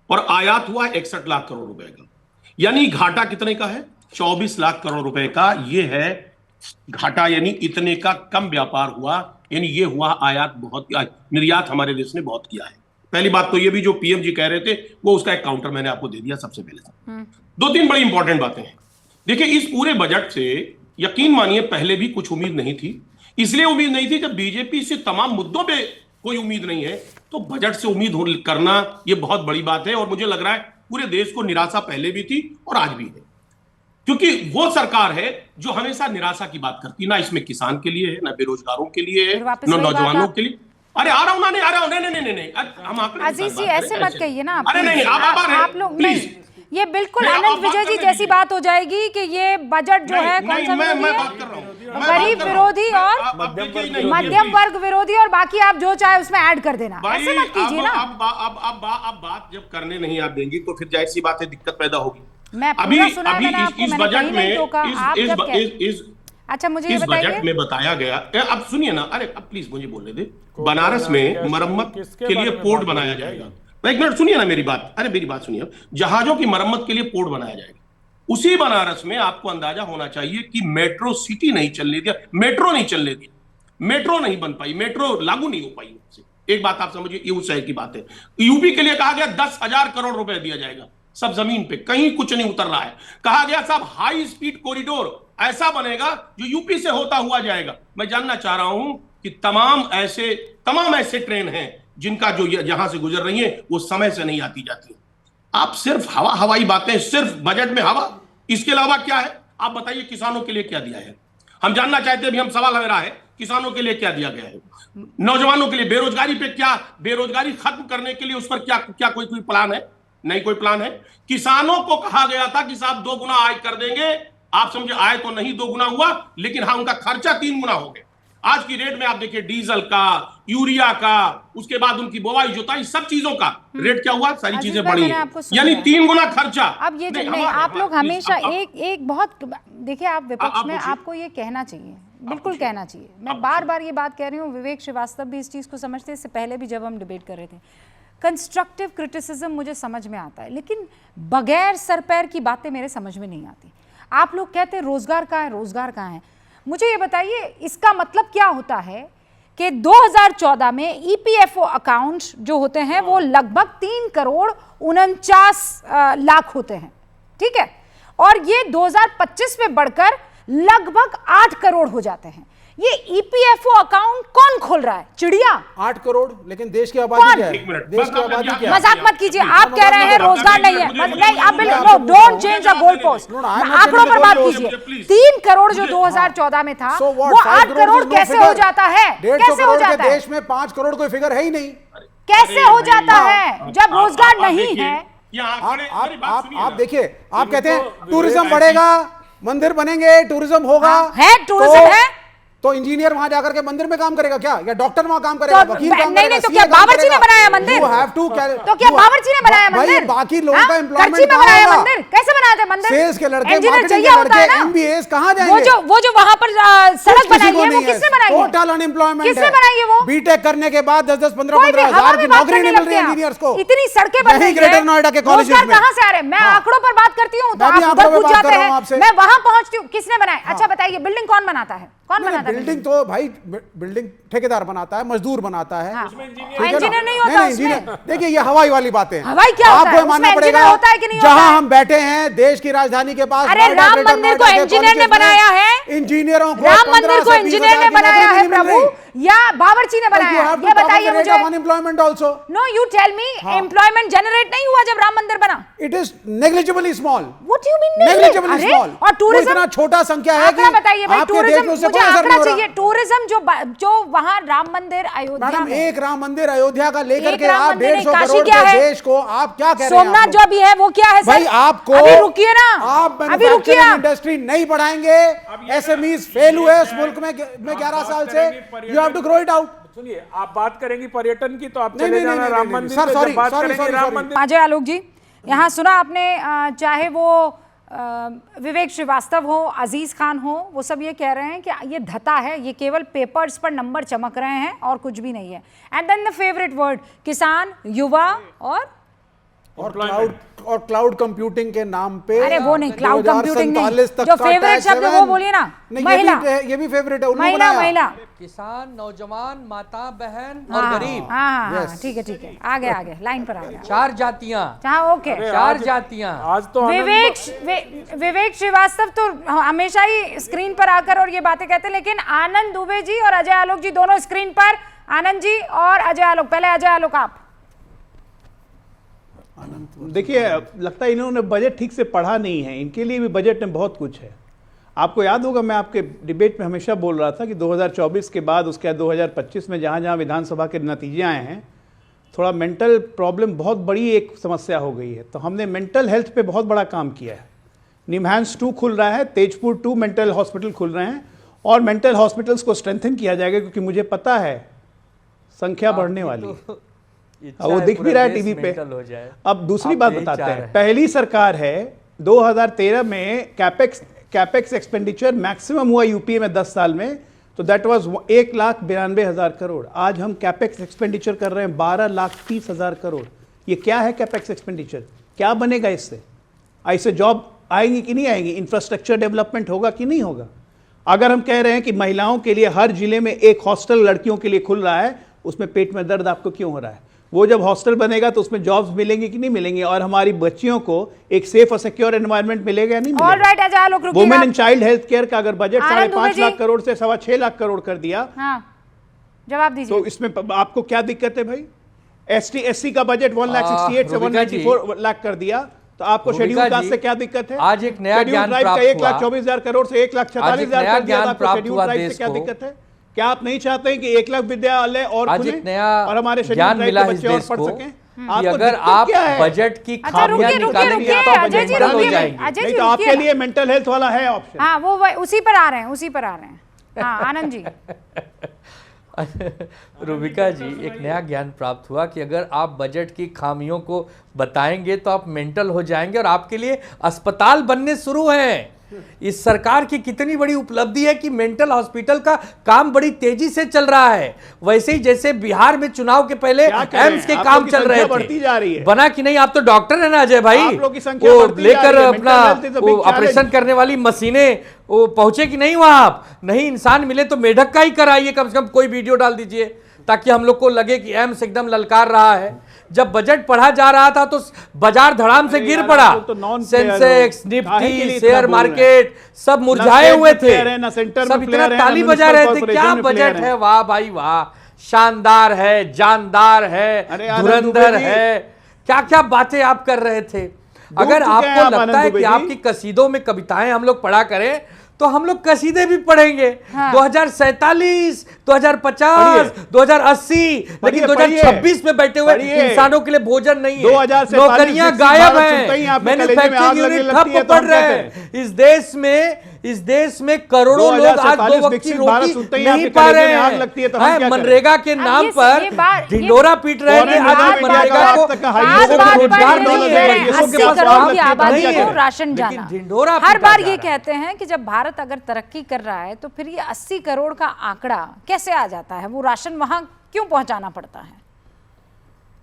Speaker 7: और आयात हुआ 61 लाख करोड़ रुपए का। यानी घाटा कितने का है? 24 लाख करोड़ रुपए का ये है घाटा, यानी इतने का कम व्यापार हुआ, यानी ये हुआ आयात बहुत, निर्यात हमारे देश ने बहुत किया है। पहली बात तो ये भी जो पीएम जी कह रहे थे वो उसका एक काउंटर मैंने आपको दे दिया सबसे पहले। 2-3 बड़ी इंपॉर्टेंट बातें हैं। देखिए, इस पूरे बजट से यकीन मानिए पहले भी कुछ उम्मीद नहीं थी। इसलिए उम्मीद नहीं थी जब बीजेपी से तमाम मुद्दों पे कोई उम्मीद नहीं है, तो बजट से उम्मीद करना ये बहुत बड़ी बात है। और मुझे लग रहा है पूरे देश को निराशा पहले भी थी और आज भी है, क्योंकि वो सरकार है जो हमेशा निराशा की बात करती, ना इसमें किसान के लिए है, ना बेरोजगारों के लिए है, ना नौजवानों के लिए। अरे आ रहा हूं ना, नहीं आ रहा हूं, नहीं हम
Speaker 1: अजीज जी ऐसे मत कहिए ना।
Speaker 7: अरे नहीं,
Speaker 1: आप लोग नहीं, ये बिल्कुल आनंद विजय जी जैसी बात हो जाएगी कि ये बजट जो है कौन सा गरीब विरोधी और मध्यम वर्ग विरोधी, और बाकी आप जो चाहे उसमें ऐड कर देना, ऐसे मत कीजिए ना।
Speaker 7: अब बात जब करने नहीं आप देंगी तो फिर जाहिर सी बात है दिक्कत पैदा होगी।
Speaker 1: मैं
Speaker 7: अभी
Speaker 1: इस बजट में अच्छा मुझे
Speaker 7: इस बजट में बताया गया, अब सुनिए ना, अरे अब प्लीज मुझे बोलने दे। बनारस में मरम्मत के लिए पोर्ट बनाया जाएगा। एक मिनट सुनिए ना मेरी बात, अरे मेरी बात सुनिए। जहाजों की मरम्मत के लिए पोर्ट बनाया जाएगा। उसी बनारस में आपको अंदाजा होना चाहिए कि मेट्रो सिटी नहीं चलने दिया, मेट्रो नहीं चलने दिया, मेट्रो नहीं बन पाई, मेट्रो लागू नहीं हो पाई। एक बात आप समझिए, ये उस शहर की बात है। यूपी के लिए कहा गया 10,000 करोड़ रुपए दिया जाएगा, सब जमीन पे, कहीं कुछ नहीं उतर रहा है। कहा गया साहब हाई स्पीड कॉरिडोर ऐसा बनेगा जो यूपी से होता हुआ जाएगा। मैं जानना चाह रहा हूं कि तमाम ऐसे ट्रेन हैं जिनका जो यहां से गुजर रही हैं वो समय से नहीं आती जाती। आप सिर्फ हवाई बातें, सिर्फ बजट में हवा, इसके अलावा क्या है आप बताइए? किसानों के लिए क्या दिया है? हम जानना चाहते हैं, अभी हम सवाल मेरा है, किसानों के लिए क्या दिया गया है? नौजवानों के लिए बेरोजगारी पे क्या, बेरोजगारी खत्म करने के लिए उस पर क्या कोई प्लान है? नहीं कोई प्लान है। किसानों को कहा गया था कि साहब 2 गुना आय कर देंगे, आप समझे आय तो नहीं 2 गुना हुआ, लेकिन हाँ उनका खर्चा 3 गुना हो गया। आज की रेट में आप देखिए डीजल का, यूरिया का, उसके बाद उनकी बुवाई जुताई सब चीजों का रेट क्या हुआ, सारी चीजें बढ़ी, यानी 3 गुना खर्चा।
Speaker 1: अब ये नहीं, आप लोग हमेशा एक बहुत देखिए, आप विपक्ष में आपको ये कहना चाहिए, बिल्कुल कहना चाहिए। मैं बार बार ये बात कह रही हूँ, विवेक श्रीवास्तव भी इस चीज को समझते, इससे पहले भी जब हम डिबेट कर रहे थे। कंस्ट्रक्टिव क्रिटिसिज्म मुझे समझ में आता है, लेकिन बगैर सर पैर की बातें मेरे समझ में नहीं आती। आप लोग कहते हैं रोजगार कहाँ है, रोजगार कहाँ है। मुझे ये बताइए इसका मतलब क्या होता है कि 2014 में ईपीएफओ अकाउंट जो होते हैं वो लगभग 3,49 करोड़ लाख होते हैं, ठीक है, और ये 2025 में बढ़कर लगभग 8 करोड़ हो जाते हैं। ये ईपीएफओ अकाउंट कौन खोल रहा है? चिड़िया। 8
Speaker 4: करोड़, लेकिन देश की आबादी क्या है? देश की आबादी क्या है?
Speaker 1: मजाक मत कीजिए, आप कह रहे हैं रोजगार नहीं है, नहीं आप बिल्कुल don't change the goal post, आंकड़ों पर बात कीजिए। 3 करोड़ जो 2014 में था वो 8 करोड़ कैसे हो जाता है? कैसे हो जाता है?
Speaker 4: देश में 5 करोड़ कोई फिगर है ही नहीं,
Speaker 1: कैसे हो जाता है जब रोजगार नहीं है?
Speaker 4: आप देखिए, आप कहते हैं टूरिज्म बढ़ेगा, मंदिर बनेंगे, टूरिज्म होगा,
Speaker 1: है टूरिज्म है
Speaker 4: तो इंजीनियर वहां जाकर के मंदिर में काम करेगा क्या, या डॉक्टर वहां काम करेगा, वकील काम
Speaker 1: नहीं
Speaker 4: करेगा,
Speaker 1: तो
Speaker 4: CA
Speaker 1: क्या
Speaker 4: काम
Speaker 1: बावर्ची ने
Speaker 4: करेगा?
Speaker 1: बनाया मंदिर?
Speaker 4: You have to
Speaker 1: तो क्या बावर्ची ने बनाया मंदिर?
Speaker 4: बाकी लोगों का एम्प्लॉयमेंट
Speaker 1: कर्ची में बनाया मंदिर? कैसे बनाया था मंदिर?
Speaker 4: सेल्स के लड़के,
Speaker 1: इंजीनियर
Speaker 4: मार्केटिंग
Speaker 1: चाहिए
Speaker 4: के
Speaker 1: होता है
Speaker 4: लड़के,
Speaker 1: ना।
Speaker 4: MBAs कहाँ जाएंगे?
Speaker 1: वो जो वहां पर सड़क बनाई है वो किसने बनाई है?
Speaker 4: टोटल अनएम्प्लॉयमेंट
Speaker 1: किसने बनाई है वो?
Speaker 4: बीटेक करने के बाद 10-10,
Speaker 1: कोई भी
Speaker 4: 15-15
Speaker 1: हवा
Speaker 4: हजार
Speaker 1: में
Speaker 4: की
Speaker 1: बात
Speaker 4: नौकरी
Speaker 1: करने
Speaker 4: नहीं मिल रही
Speaker 1: लगते हैं।
Speaker 4: इंजीनियर्स को।
Speaker 1: इतनी सड़कें बन
Speaker 4: यही
Speaker 1: रही
Speaker 4: ग्रेटर
Speaker 1: हैं,
Speaker 4: नोएडा के कॉलेजेस
Speaker 1: रोजगार
Speaker 4: में।
Speaker 1: कहाँ से आ रहे हैं? मैं
Speaker 4: हाँ।
Speaker 1: आंकड़ों पर बात करती हूँ तो
Speaker 4: मैं भी
Speaker 1: आप
Speaker 4: आंकड़ों
Speaker 1: उधर
Speaker 4: पे
Speaker 1: पूछ
Speaker 4: बात कर
Speaker 1: जाते
Speaker 4: रहा हूँ
Speaker 1: हैं,
Speaker 4: आपसे।
Speaker 1: मैं वहां पहुंचती हूँ, किसने बनाया? अच्छा बताइए, बिल्डिंग कौन बनाता है? कौन बनाता है
Speaker 4: बिल्डिंग? तो भाई बिल्डिंग ठेकेदार बनाता है, मजदूर बनाता है।
Speaker 1: हाँ।
Speaker 4: ठीक है ना?
Speaker 1: इंजीनियर नहीं होता उसमें?
Speaker 4: इंजीनियर देखिए, ये हवाई वाली बातें हैं।
Speaker 1: हवाई क्या होता है?
Speaker 4: आपको मानना
Speaker 1: उसमें
Speaker 4: पड़ेगा,
Speaker 1: इंजीनियर होता है कि नहीं होता
Speaker 4: जहां
Speaker 1: है?
Speaker 4: हम बैठे हैं देश की राजधानी के पास,
Speaker 1: अरे
Speaker 4: नोएडा,
Speaker 1: राम
Speaker 4: ग्रेटर
Speaker 1: मंदिर को
Speaker 4: नोएडा के
Speaker 1: इंजीनियर ने
Speaker 4: कॉलेजेस में
Speaker 1: बनाया है?
Speaker 4: इंजीनियरों को
Speaker 1: राम
Speaker 4: 15
Speaker 1: मंदिर को
Speaker 4: से 20
Speaker 1: इंजीनियर ने
Speaker 4: हजार की
Speaker 1: बनाया
Speaker 4: नौकरी
Speaker 1: है
Speaker 4: नहीं मिल
Speaker 1: प्रभु,
Speaker 4: रही।
Speaker 1: या बावर्ची ने बनाया है? ये बताइए मुझे।
Speaker 4: Unemployment also.
Speaker 1: No, you tell me, employment generate नहीं हुआ जब राम मंदिर बना?
Speaker 4: It is negligibly small.
Speaker 1: What do you mean
Speaker 4: negligibly
Speaker 1: अरे,
Speaker 4: स्मॉल।
Speaker 1: और टूरिज्म
Speaker 4: इतना छोटा संख्या है कि
Speaker 1: आंकड़ा बताइए भाई,
Speaker 4: आपके देश में
Speaker 1: टूरिज्म
Speaker 4: उससे
Speaker 1: मुझे
Speaker 4: कोई असर
Speaker 1: आंकड़ा
Speaker 4: नहीं हो रहा।
Speaker 1: चाहिए। टूरिज्म जो वहां राम मंदिर अयोध्या
Speaker 4: मैडम,
Speaker 1: में,
Speaker 4: एक राम मंदिर अयोध्या का लेकर
Speaker 1: एक
Speaker 4: के
Speaker 1: राम
Speaker 4: आप
Speaker 1: मंदिर
Speaker 4: 150
Speaker 1: काशी
Speaker 4: करोड़
Speaker 1: क्या
Speaker 4: के
Speaker 1: है?
Speaker 4: देश को आप क्या कह रहे हैं?
Speaker 1: सोमनाथ
Speaker 4: आप
Speaker 1: जो अभी है वो क्या है सर?
Speaker 4: भाई आपको
Speaker 1: अभी रुकिए ना,
Speaker 4: आप
Speaker 1: अभी रुकिए।
Speaker 4: मैन्युफैक्चरिंग इंडस्ट्री नहीं बढ़ाएंगे, एसएमईज फेल हुए इस मुल्क में 11 साल से। You have to grow it out.
Speaker 3: सुनिए, आप बात करेंगी पर्यटन की तो आप
Speaker 4: नहीं,
Speaker 3: चले
Speaker 4: नहीं,
Speaker 3: जाना
Speaker 4: नहीं,
Speaker 3: राम
Speaker 4: नहीं,
Speaker 3: मंदिर
Speaker 4: सर,
Speaker 3: पे।
Speaker 4: सॉरी,
Speaker 3: जब बात
Speaker 4: सॉरी,
Speaker 3: करेंगे
Speaker 4: सॉरी,
Speaker 3: राम
Speaker 4: सॉरी।
Speaker 3: मंदिर,
Speaker 1: अजय आलोक जी, यहाँ सुना आपने, चाहे वो विवेक श्रीवास्तव हो, अजीज खान हो, वो सब ये कह रहे हैं कि ये धता है, ये केवल पेपर्स पर नंबर चमक रहे हैं और कुछ भी नहीं है। And then the favourite word, किसान, युवा
Speaker 4: और क्लाउड कंप्यूटिंग के नाम पे,
Speaker 1: अरे वो नहीं, क्लाउड कंप्यूटिंग नहीं,
Speaker 4: 2047 तक
Speaker 1: जो
Speaker 4: का
Speaker 1: फेवरेट
Speaker 4: टैक्स
Speaker 1: शब्द है वो बोलिए ना।
Speaker 4: नहीं,
Speaker 1: महिला,
Speaker 4: ये भी फेवरेट है, उन्होंने
Speaker 1: महिला,
Speaker 4: बनाया।
Speaker 1: महिला,
Speaker 2: किसान, नौजवान, माता, बहन
Speaker 1: हाँ,
Speaker 2: और गरीब,
Speaker 1: हाँ, ठीक है, आगे लाइन पर आ गया।
Speaker 2: 4 जातियां,
Speaker 1: हाँ, ओके।
Speaker 2: 4 जातियां।
Speaker 3: आज तो
Speaker 1: विवेक श्रीवास्तव तो हमेशा ही स्क्रीन पर आकर और ये बातें कहते हैं, लेकिन आनंद दुबे जी और अजय आलोक जी दोनों स्क्रीन पर। आनंद जी और अजय आलोक, पहले अजय आलोक आप।
Speaker 6: देखिए, लगता है इन्होंने बजट ठीक से पढ़ा नहीं है। इनके लिए भी बजट में बहुत कुछ है। आपको याद होगा, मैं आपके डिबेट में हमेशा बोल रहा था कि 2024 के बाद, उसके बाद 2025 में जहाँ जहाँ विधानसभा के नतीजे आए हैं, थोड़ा मेंटल प्रॉब्लम बहुत बड़ी एक समस्या हो गई है। तो हमने मेंटल हेल्थ पे बहुत बड़ा काम किया है। निमहांस 2 खुल रहा है, तेजपुर 2 मेंटल हॉस्पिटल खुल रहे हैं, और मेंटल हॉस्पिटल्स को स्ट्रेंथन किया जाएगा, क्योंकि मुझे पता है संख्या बढ़ने वाली है। वो दिख भी रहा है टीवी पे। अब दूसरी बात बताते हैं। पहली सरकार है 2013 में कैपेक्स एक्सपेंडिचर मैक्सिमम हुआ यूपीए में 10 साल में, तो दैट वाज 1,92,000 करोड़। आज हम कैपेक्स एक्सपेंडिचर कर रहे हैं 12,30,000 करोड़। ये क्या है कैपेक्स एक्सपेंडिचर? क्या बनेगा इससे? ऐसे जॉब आएंगी कि नहीं आएंगी? इंफ्रास्ट्रक्चर डेवलपमेंट होगा कि नहीं होगा? अगर हम कह रहे हैं कि महिलाओं के लिए हर जिले में एक हॉस्टल लड़कियों के लिए खुल रहा है, उसमें पेट में दर्द आपको क्यों हो रहा है? वो जब हॉस्टल बनेगा तो उसमें जॉब्स मिलेंगे कि नहीं मिलेंगे, और हमारी बच्चियों को एक सेफ और सिक्योर एनवायरनमेंट मिलेगा या नहीं मिलेगा?
Speaker 1: ऑलराइट अजय आलोक, रुकिएगा।
Speaker 6: Women and child health care का अगर बजट
Speaker 1: आनंद दुबे
Speaker 6: 5.5
Speaker 1: जी।
Speaker 6: लाख करोड़ से 6.25 लाख करोड़ कर दिया,
Speaker 1: हाँ, जवाब दीजिए।
Speaker 6: तो इसमें आपको क्या दिक्कत है भाई? SC का बजट 1,68,000 से 194 लाख कर दिया, तो आपको शेड्यूल कास्ट से क्या दिक्कत है?
Speaker 2: आज एक नया ज्ञान प्राप्त हुआ।
Speaker 6: 1,24,000 करोड़ से 1,46,000 कर दिया, आपको शेड्यूल ट्राइब से क्या दिक्कत है? क्या आप नहीं चाहते हैं कि 1 लाख विद्यालय और खुले और हमारे
Speaker 2: ज्ञान मिला
Speaker 6: शेड्यूल
Speaker 2: इस
Speaker 6: ट्राइब के
Speaker 2: देश
Speaker 6: बच्चे और
Speaker 2: को
Speaker 6: पढ़ सकें?
Speaker 2: कि अगर आप बजट की खामियां निकालेंगे तो आप मेंटल हो जाएंगे।
Speaker 6: नहीं तो आपके लिए मेंटल हेल्थ वाला है ऑप्शन।
Speaker 1: हाँ, वो उसी पर आ रहे हैं। हाँ, आनंद जी।
Speaker 2: रूबिका जी, एक नया ज्ञान प्राप्त हुआ कि अगर आप बजट की खामियों को बताएंगे तो आप मेंटल हो जाएंगे, और आपके लिए अस्पताल बनने शुरू हैं। इस सरकार की कितनी बड़ी उपलब्धि है कि मेंटल हॉस्पिटल का काम बड़ी तेजी से चल रहा है। वैसे ही जैसे बिहार में चुनाव के पहले एम्स के काम चल रहे थे, बना कि नहीं? आप तो डॉक्टर है ना अजय भाई, वो लेकर अपना ऑपरेशन करने वाली मशीनें वो पहुंचे कि नहीं वहां? आप नहीं, इंसान मिले तो मेढक का ही कराइए, कम से कम कोई वीडियो डाल दीजिए ताकि हम लोग को लगे कि एम्स एकदम ललकार रहा है। जब बजट पढ़ा जा रहा था तो बाजार धड़ाम से गिर पड़ा, सेंसेक्स, निफ्टी, शेयर मार्केट सब मुरझाए हुए थे, सब इतना ताली बजा रहे थे, क्या बजट है, वाह भाई वाह, शानदार है, जानदार है, धुरंधर है, क्या क्या बातें आप कर रहे थे। अगर आपको लगता है कि आपकी कसीदों में कविताएं हम लोग पढ़ा करें तो हम लोग कसीदे भी पढ़ेंगे। 2047, 2050, 2080, लेकिन 2026 में बैठे हुए इंसानों के लिए भोजन नहीं है, नौकरियां गायब हैं, मैन्युफैक्चरिंग यूनिट ठप पड़ रहे हैं। इस देश में इस देश में करोड़ों लोग आज 2 वक्त की
Speaker 6: विकसित भारत
Speaker 2: रोटी
Speaker 6: सुनते ही
Speaker 2: नहीं
Speaker 6: आपके
Speaker 2: पा
Speaker 6: कलेजे
Speaker 2: रहे
Speaker 6: में आग
Speaker 2: हैं।
Speaker 6: लगती है, तो हम क्या
Speaker 2: मनरेगा के नाम पर ढिंडोरा पीट रहे हैं। आज आप मनरेगा को लोगों को रोजगार नहीं है, लोगों के पास
Speaker 1: करोड़ की
Speaker 2: काम
Speaker 1: आबादी
Speaker 2: नहीं
Speaker 1: को
Speaker 2: है,
Speaker 1: राशन
Speaker 2: लेकिन
Speaker 1: जाना।
Speaker 2: ढिंडोरा
Speaker 1: हर
Speaker 2: पीटा
Speaker 1: बार
Speaker 2: जा
Speaker 1: ये
Speaker 2: रहा है।
Speaker 1: कहते हैं कि जब भारत अगर तरक्की कर रहा है तो फिर ये 80 करोड़ का आंकड़ा कैसे आ जाता है, वो राशन वहां क्यों पहुंचाना पड़ता है?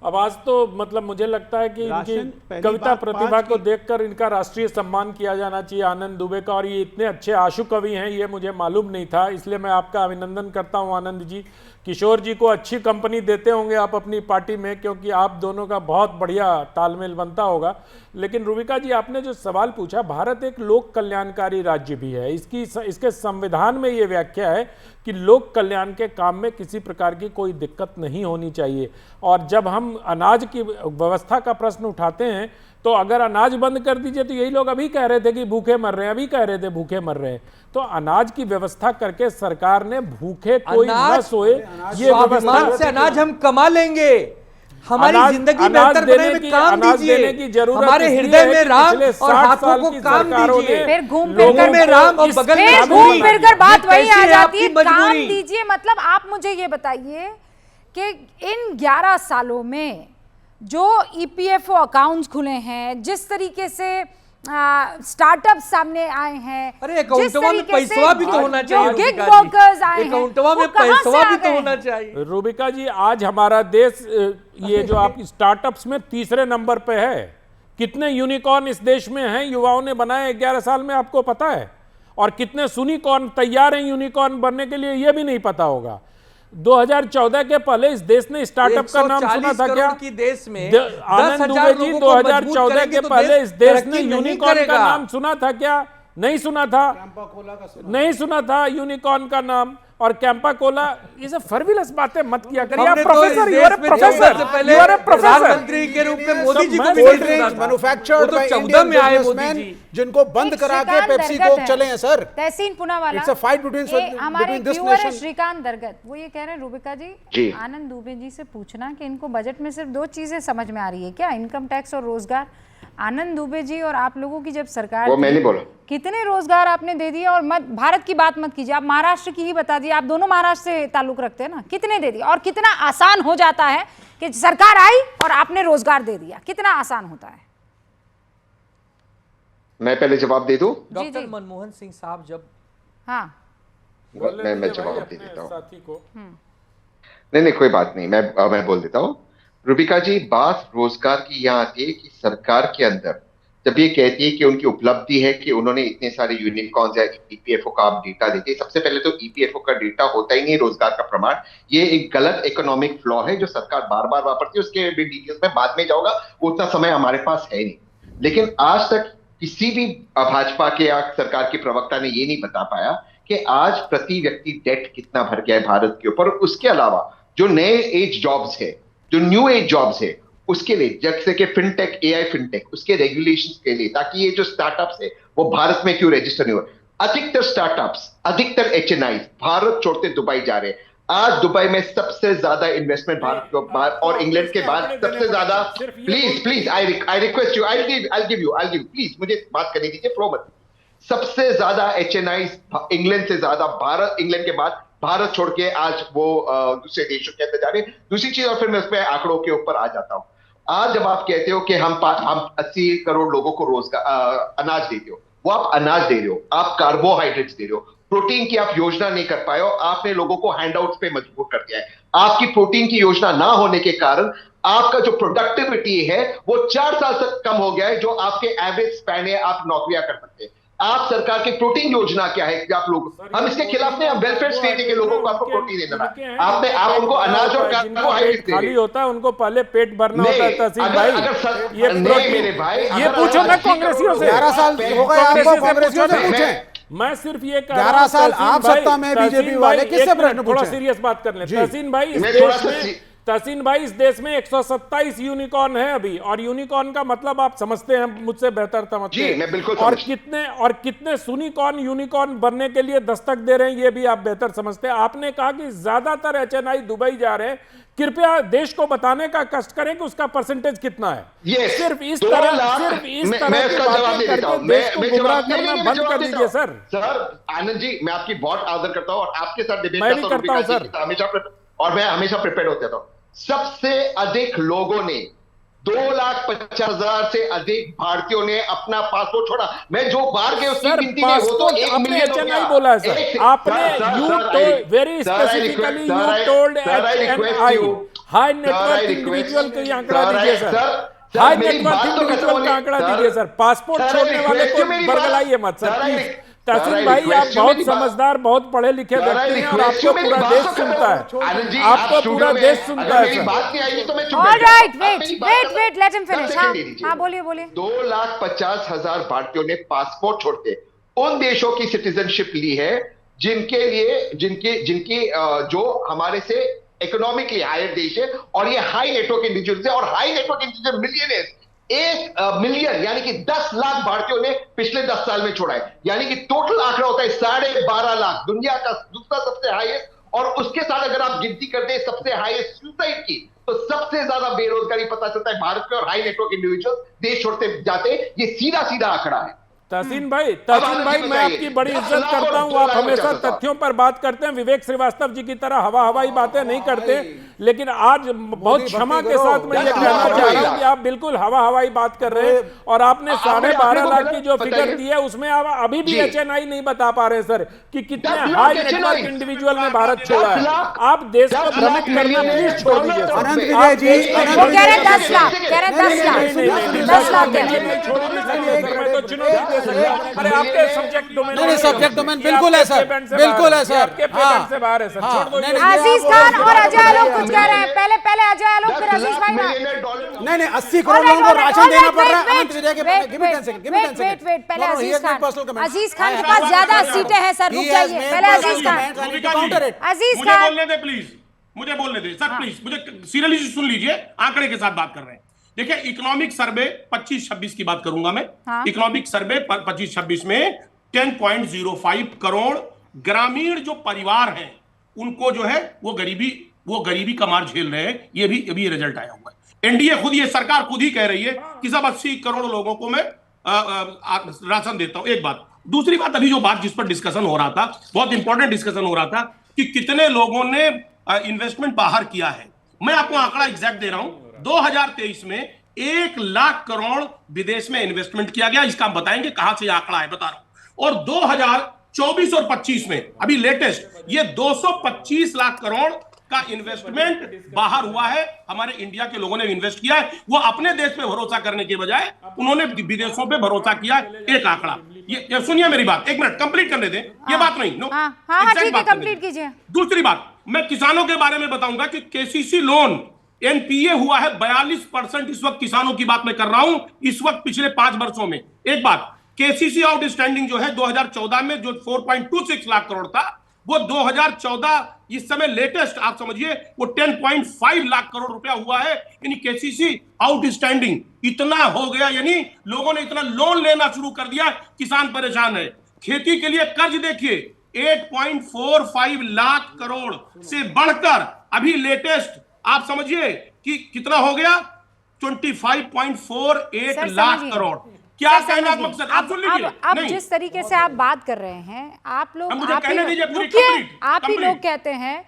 Speaker 3: अब आज तो मतलब मुझे लगता है कि
Speaker 6: राशन
Speaker 3: इनकी
Speaker 6: पहली
Speaker 3: कविता
Speaker 6: बात
Speaker 3: प्रतिभा
Speaker 6: पाँच
Speaker 3: को
Speaker 6: की-
Speaker 3: देखकर इनका राष्ट्रीय सम्मान किया जाना चाहिए, आनंद दुबे का। और ये इतने अच्छे आशु कवि हैं ये मुझे मालूम नहीं था, इसलिए मैं आपका अभिनंदन करता हूं आनंद जी। किशोर जी को अच्छी कंपनी देते होंगे आप अपनी पार्टी में, क्योंकि आप दोनों का बहुत बढ़िया तालमेल बनता होगा। लेकिन रूबिका जी, आपने जो सवाल पूछा, भारत एक लोक कल्याणकारी राज्य भी है। इसके संविधान में ये व्याख्या है कि लोक कल्याण के काम में किसी प्रकार की कोई दिक्कत नहीं होनी चाहिए। और जब हम अनाज की व्यवस्था का प्रश्न उठाते हैं तो अगर अनाज बंद कर दीजिए, तो यही लोग अभी कह रहे थे कि भूखे मर रहे हैं, अभी कह रहे थे भूखे मर रहे हैं। तो अनाज की व्यवस्था करके सरकार ने भूखे कोई न सोए ये
Speaker 2: स्वाभिमान से अनाज हम कमा लेंगे। हमारी जिंदगी बेहतर बनाने में काम दीजिए। हमारे हृदय में राम और हाथों को काम दीजिए।
Speaker 1: फिर घूम
Speaker 2: लोगों में राम और बगल में
Speaker 1: फिर
Speaker 2: मजबूरी।
Speaker 1: घूम फिर कर बात वही आ
Speaker 2: व्यक्ति है
Speaker 1: जाती है,
Speaker 2: आपकी
Speaker 1: काम
Speaker 2: मजबूरी।
Speaker 1: दीजिए। मतलब आप मुझे ये बताइए कि इन 11 सालों में जो ईपीएफओ अकाउंट्स खुले हैं, जिस तरीके से स्टार्टअप सामने आए हैं,
Speaker 2: अरे अकाउंटवा में पैसवा भी तो होना चाहिए,
Speaker 1: जो गिग
Speaker 2: रूबिका जी।
Speaker 1: वर्कर्स आए हैं,
Speaker 2: अकाउंटवा
Speaker 1: वो
Speaker 2: में
Speaker 1: कहां से
Speaker 2: पैसवा
Speaker 1: आ
Speaker 2: भी
Speaker 1: गए
Speaker 2: तो होना
Speaker 1: हैं?
Speaker 2: चाहिए।
Speaker 3: रूबिका जी, आज हमारा देश ये जो आप स्टार्टअप्स में तीसरे नंबर पे है। कितने यूनिकॉर्न इस देश में हैं युवाओं ने बनाए 11 साल में, आपको पता है? और कितने सुनिकॉर्न तैयार हैं यूनिकॉर्न बनने के लिए, ये भी नहीं पता होगा। 2014 के पहले इस देश ने स्टार्टअप का नाम सुना था क्या?
Speaker 2: की देश में
Speaker 3: आनंद दुबे जी, 2014 के पहले इस देश ने यूनिकॉर्न का नाम सुना था क्या? नहीं सुना था, नहीं सुना था यूनिकॉर्न का नाम। और कैंपा कोला, ये सब फर्विलस बातें मत किया करिए। आप प्रोफेसर, यू आर प्रोफेसर,
Speaker 2: पहले प्रधानमंत्री के रूप में मोदी जी को भी
Speaker 4: कोल्ड
Speaker 2: नहीं
Speaker 4: ड्रिंक्स
Speaker 2: सुना था।
Speaker 4: मैन्युफैक्चर्ड
Speaker 2: वो
Speaker 4: बाय
Speaker 2: तो 14
Speaker 4: इंडियन
Speaker 2: में आए मोदी
Speaker 4: बिजनेसमैन,
Speaker 2: जी।
Speaker 4: जिनको बंद करा के पेप्सी कोक चले हैं sir.
Speaker 1: Tehseen Poonawalla,
Speaker 4: It's a fight between
Speaker 1: हमारे
Speaker 4: between this
Speaker 1: व्यूअर है
Speaker 4: nation.
Speaker 1: श्रीकांत दरगत, वो ये कह रहे हैं रूबिका
Speaker 5: जी।
Speaker 1: जी, आनंद दुबे जी से पूछना कि इनको बजट में सिर्फ 2 चीजें समझ में आ रही है क्या, इनकम टैक्स और रोजगार। आनंद दुबे जी और आप लोगों की जब सरकार
Speaker 5: वो
Speaker 1: थी,
Speaker 5: मैंने बोला।
Speaker 1: कितने रोजगार आपने दे दिए? और मत भारत की बात मत कीजिए, आप महाराष्ट्र की ही बता दिए। आप दोनों महाराष्ट्र से ताल्लुक रखते हैं ना, कितने दे दिए? और कितना आसान हो जाता है कि सरकार आई और आपने रोजगार दे दिया, कितना आसान होता है?
Speaker 5: मैं पहले जवाब दे दूं?
Speaker 2: डॉक्टर मनमोहन सिंह साहब जब
Speaker 1: हाँ,
Speaker 5: मैं जवाब दे देता हूं।
Speaker 3: साथी को
Speaker 5: नहीं कोई बात नहीं, मैं बोल देता हूं। रूबिका जी, बात रोजगार की यहाँ आती है कि सरकार के अंदर जब ये कहती है कि उनकी उपलब्धि है कि उन्होंने इतने सारे यूनिकॉर्न्स या ईपीएफओ का आप डेटा देते हैं। सबसे पहले तो ईपीएफओ का डेटा होता ही नहीं रोजगार का प्रमाण। ये एक गलत इकोनॉमिक फ्लॉ है जो सरकार बार बार वापरती है। उसके भी डिटेल्स में बाद में जाऊंगा, उतना समय हमारे पास है नहीं। लेकिन आज तक किसी भी भाजपा के या सरकार के प्रवक्ता ने ये नहीं बता पाया कि आज प्रति व्यक्ति डेट कितना भर गया है भारत के ऊपर। उसके अलावा जो नए एज जॉब्स है, जो न्यू एज जॉब्स है, उसके लिए जैसे कि फिनटेक, एआई फिनटेक, उसके रेगुलेशंस के लिए, ताकि ये जो स्टार्टअप्स है वो भारत में क्यों रजिस्टर नहीं हो। अधिकतर स्टार्टअप्स, अधिकतर एचएनआईज भारत छोड़ते दुबई जा रहे हैं। आज दुबई में सबसे ज्यादा इन्वेस्टमेंट भारत के बाद और इंग्लैंड के बाद सबसे ज्यादा। Please I request you, I give please, मुझे बात करने दीजिए, फ्लो मत। सबसे ज्यादा एचएनआईज इंग्लैंड से ज्यादा भारत, इंग्लैंड के बाद भारत छोड़ के आज वो दूसरे देशों के अंदर जा रहे हैं। दूसरी चीज, और फिर मैं उस पर आंकड़ों के ऊपर आ जाता हूं। आज जब आप कहते हो कि हम 80 करोड़ लोगों को रोजगार अनाज देते हो, वो आप अनाज दे रहे हो, आप कार्बोहाइड्रेट्स दे रहे हो, प्रोटीन की आप योजना नहीं कर पाए हो। आपने लोगों को हैंडआउट्स पे मजबूर कर दिया है। आपकी प्रोटीन की योजना ना होने के कारण आपका जो प्रोडक्टिविटी है वो 4 साल तक कम हो गया है। जो आपके एवरेज स्पैन है, आप नौकरियां कर सकते हैं। आप सरकार की प्रोटीन योजना क्या है कि आप लोग, हम इसके खिलाफ नहीं, हम वेलफेयर स्टेट के लोगों को आपको प्रोटीन देना है। आप उनको अनाज और कार्बोहाइड्रेट
Speaker 3: खाली होता है, उनको पहले पेट भरना होता है। तहसीन भाई,
Speaker 5: ये मेरे भाई,
Speaker 3: ये पूछो ना कांग्रेसियों से।
Speaker 4: 11 साल हो गए आपको कांग्रेसियों से पूछें।
Speaker 3: मैं सिर्फ ये कह
Speaker 4: 11 साल आप सत्ता में बीजेपी वाले किससे प्रश्न पूछे?
Speaker 3: थोड़ा सीरियस बात कर ले तहसीन भाई। इस
Speaker 5: मैं
Speaker 3: देश
Speaker 5: थोड़ा सा
Speaker 3: में तहसीन भाई, इस देश में 127 यूनिकॉर्न है अभी, और यूनिकॉर्न का मतलब आप समझते हैं मुझसे बेहतर समझते
Speaker 5: जी,
Speaker 3: हैं।
Speaker 5: मैं बिल्कुल
Speaker 3: और
Speaker 5: समझता
Speaker 3: कितने सुनिकॉर्न यूनिकॉर्न बनने के लिए दस्तक दे रहे हैं, ये भी आप बेहतर समझते हैं। आपने कहा कि ज्यादातर HNI दुबई जा रहे हैं। कृपया देश को बताने का कष्ट करें कि उसका परसेंटेज कितना है।
Speaker 5: Yes,
Speaker 3: सिर्फ इस
Speaker 5: 2
Speaker 3: तरह
Speaker 5: लाख मैं
Speaker 3: की
Speaker 5: इसका जवाब
Speaker 3: बातें
Speaker 5: दे देता
Speaker 3: करके
Speaker 5: हूं।
Speaker 3: देश को
Speaker 5: मैं
Speaker 3: गुमराह
Speaker 5: जवाब
Speaker 3: करना
Speaker 5: नहीं,
Speaker 3: बंद
Speaker 5: जवाब
Speaker 3: कर
Speaker 5: देता
Speaker 3: दीजिए
Speaker 5: हूं।
Speaker 3: सर।
Speaker 5: सर आनंद जी, मैं आपकी बहुत आदर करता हूं और आपके साथ डिबेट
Speaker 3: मैं भी करता हूं सर।
Speaker 5: मैं हमेशा प्रिपेयर होता था। सबसे अधिक लोगों ने 2,50,000 से अधिक भारतीयों ने अपना पासपोर्ट छोड़ा। मैं जो बाहर के उसकी
Speaker 3: सर,
Speaker 5: गिनती में, वो तो
Speaker 3: पासपोर्ट
Speaker 5: 1
Speaker 3: आपने
Speaker 5: मिलियन हो
Speaker 3: HNI
Speaker 5: गया।
Speaker 3: बोला है सर। आपने very specifically you told HNI, high net worth individual का ये आंकड़ा दीजिए सर। हाई नेटवर्थ इंडिविजुअल का आंकड़ा दीजिए सर। पासपोर्ट छोड़ने वाले को बरगलाइए मत सर, प्लीज। तहसीन भाई, आप बहुत समझदार, बहुत पढ़े लिखे व्यक्ति हैं और आपको पूरा देश सुनता है। आपको पूरा देश सुनता है सर।
Speaker 5: बात नहीं आएगी तो मैं चुप
Speaker 1: All
Speaker 5: बैठ
Speaker 1: right,
Speaker 5: जाऊंगा।
Speaker 1: wait, let him finish. हाँ, बोलिए।
Speaker 5: 2,50,000 भारतीयों ने पासपोर्ट छोड़ के उन देशों की सिटीजनशिप ली है जिनके लिए जिनकी जो हमारे से इकोनॉमिकली हायर देश है, और ये हाई नेटवर्क इंडिविजुअल्स है, और high network individual millionaires 1 million यानी कि 10 लाख भारतीयों ने पिछले 10 साल में छोड़ा है। यानी कि टोटल आंकड़ा होता है 12.5 लाख, दुनिया का दूसरा सबसे हाईएस्ट। और उसके साथ अगर आप गिनती कर दें सबसे हाईएस्ट सुसाइड की, तो सबसे ज्यादा बेरोजगारी पता चलता है भारत में, और हाई नेटवर्क इंडिविजुअल देश छोड़ते जाते। ये सीधा आंकड़ा है।
Speaker 3: तहसीन भाई, मैं आपकी बड़ी इज्जत करता हूं। आप हमेशा तथ्यों पर बात करते हैं, विवेक श्रीवास्तव जी की तरह हवाई बातें नहीं करते। लेकिन आज बहुत क्षमा के साथ मैं ये कहना चाह रहा हूं कि आप बिल्कुल हवाई बात कर रहे हैं। और आपने 12.5 लाख की जो फिगर दी है, उसमें आप अभी भी HNI नहीं बता पा रहे सर कि कितने हाई नेटवर्क इंडिविजुअल ने भारत छोड़ा है। आप देश को भ्रमित करना प्लीज छोड़ दीजिए।
Speaker 4: आनंद विजय जी,
Speaker 1: वो कह रहे 10 लाख, कह रहे 10 लाख कह रहे हैं।
Speaker 3: छोड़ नहीं सकते, मैं तो चुनौती दे सकता। अरे आपके सब्जेक्ट डोमेन,
Speaker 4: नहीं सब्जेक्ट डोमेन बिल्कुल है सर, बिल्कुल है सर।
Speaker 3: आपके पेमेंट से बाहर है सर, छोड़ दो।
Speaker 1: अजीज खान और अजय आलोक कुछ कह रहे हैं। पहले अजय आलोक, फिर अजीज भाई।
Speaker 4: नहीं 80 करोड़ लोगों को राशन देना पड़ रहा है। अनंत विजय के
Speaker 1: वेट, पहले अजीज खान के पास ज्यादा सीटें हैं सर, रुक जाइए। पहले अजीज खान
Speaker 7: बोलने दे प्लीज, मुझे बोलने दे सर प्लीज। मुझे सीरियसली सुन लीजिए, आंकड़े के साथ बात कर रहे हैं। देखिए, इकोनॉमिक सर्वे 25-26 की बात करूंगा मैं। इकोनॉमिक सर्वे 25-26 में 10.05 करोड़ ग्रामीण जो परिवार हैं उनको जो है वो गरीबी का मार झेल रहे हैं। ये भी रिजल्ट आया हुआ है। एनडीए खुद, ये सरकार खुद ही कह रही है कि सब 80 करोड़ लोगों को मैं राशन देता हूं। एक बात। दूसरी बात, अभी जो बात जिस पर डिस्कशन हो रहा था, बहुत इंपॉर्टेंट डिस्कशन हो रहा था कि कितने लोगों ने इन्वेस्टमेंट बाहर किया है। मैं आपको आंकड़ा एग्जैक्ट दे रहा हूं। 2023 में 1 लाख करोड़ विदेश में इन्वेस्टमेंट किया गया। इसका हम बताएंगे कहां से आंकड़ा है, बता रहा हूं। और 2024 और 25 में अभी लेटेस्ट ये 225 लाख करोड़ का इन्वेस्टमेंट बाहर हुआ है। हमारे इंडिया के लोगों ने इन्वेस्ट किया है। वो अपने देश पे भरोसा करने के बजाय उन्होंने विदेशों पे भरोसा किया। एक आंकड़ा, ये सुनिए मेरी बात, 1 मिनट कंप्लीट करने दें। ये बात नहीं, नो
Speaker 1: ठीक है, कंप्लीट कीजिए।
Speaker 7: दूसरी बात, मैं किसानों के बारे में बताऊंगा कि केसीसी लोन एनपीए हुआ है 42%। इस वक्त किसानों की बात मैं कर रहा हूं, इस वक्त पिछले 5 वर्षों में। एक बात, केसीसी आउटस्टैंडिंग जो है 2014 में जो 4.26 लाख करोड़ था, वो 2014 इस समय लेटेस्ट आप समझिए वो 10.5 लाख करोड़ रुपया हुआ है। यानी केसीसी आउटस्टैंडिंग इतना हो गया, यानी लोगों ने इतना लोन लेना शुरू कर दिया, किसान परेशान है। खेती के लिए कर्ज देखिए 8.45 लाख करोड़ से बढ़कर अभी लेटेस्ट आप समझिए कि कितना हो गया, 25.48 लाख करोड़। क्या कहना मकसद, आप सुन लीजिए।
Speaker 1: अब जिस तरीके से आप बात कर रहे हैं, आप लोग आप ही लोग कहते हैं,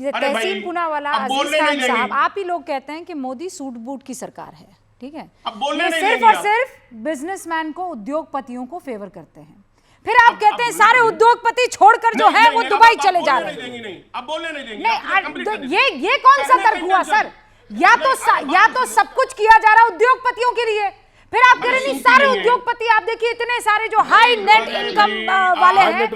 Speaker 1: तहसीन पूनावाला, अजीज खान साहब, आप ही लोग कहते हैं कि मोदी सूट बूट की सरकार है, ठीक है। ये सिर्फ और सिर्फ बिजनेसमैन को, उद्योगपतियों को फेवर करते हैं। फिर आप कहते हैं सारे उद्योगपति छोड़कर जो है वो दुबई चले जा रहे हैं।
Speaker 7: अब बोलने नहीं देंगे।
Speaker 1: ये कौन सा तर्क हुआ सर? या तो सब कुछ किया जा रहा है उद्योगपतियों के लिए, फिर आप कह रहे नहीं सारे उद्योगपति। आप देखिए इतने सारे जो हाई नेट इनकम वाले हैं,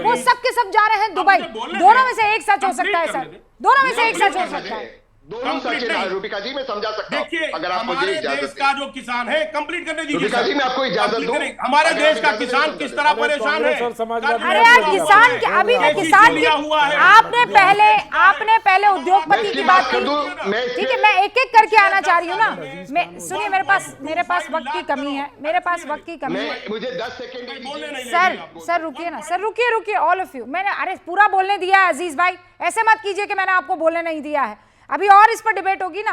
Speaker 1: वो सब के सब जा रहे हैं दुबई। दोनों में से एक सच हो सकता है सर, दोनों में से एक सच हो सकता है।
Speaker 5: दोनों सच है रूपिका जी, मैं समझा सकता हूँ अगर आप मुझे
Speaker 7: हमारे
Speaker 5: इजाजत
Speaker 7: देश का जो किसान है, कंप्लीट करने दीजिए
Speaker 5: रूपिका जी, मैं आपको इजाजत दूं।
Speaker 7: हमारे
Speaker 5: अगर
Speaker 7: देश
Speaker 5: आप
Speaker 7: का
Speaker 5: इजाजत
Speaker 7: किसान
Speaker 5: दें,
Speaker 7: किस तरह परेशान है।
Speaker 1: अरे यार किसान अभी किसान की आपने पहले उद्योगपति की बात की, ठीक है मैं एक एक करके आना चाह रही हूँ ना। मैं सुनिए, मेरे पास वक्त की कमी है,
Speaker 5: मुझे 10 सेकंड
Speaker 1: सर रुकिए ना, सर रुकिए ऑल ऑफ यू। मैंने अरे पूरा बोलने दिया है अजीज भाई, ऐसे मत कीजिए कि मैंने आपको बोलने नहीं दिया है। अभी और इस पर डिबेट होगी ना,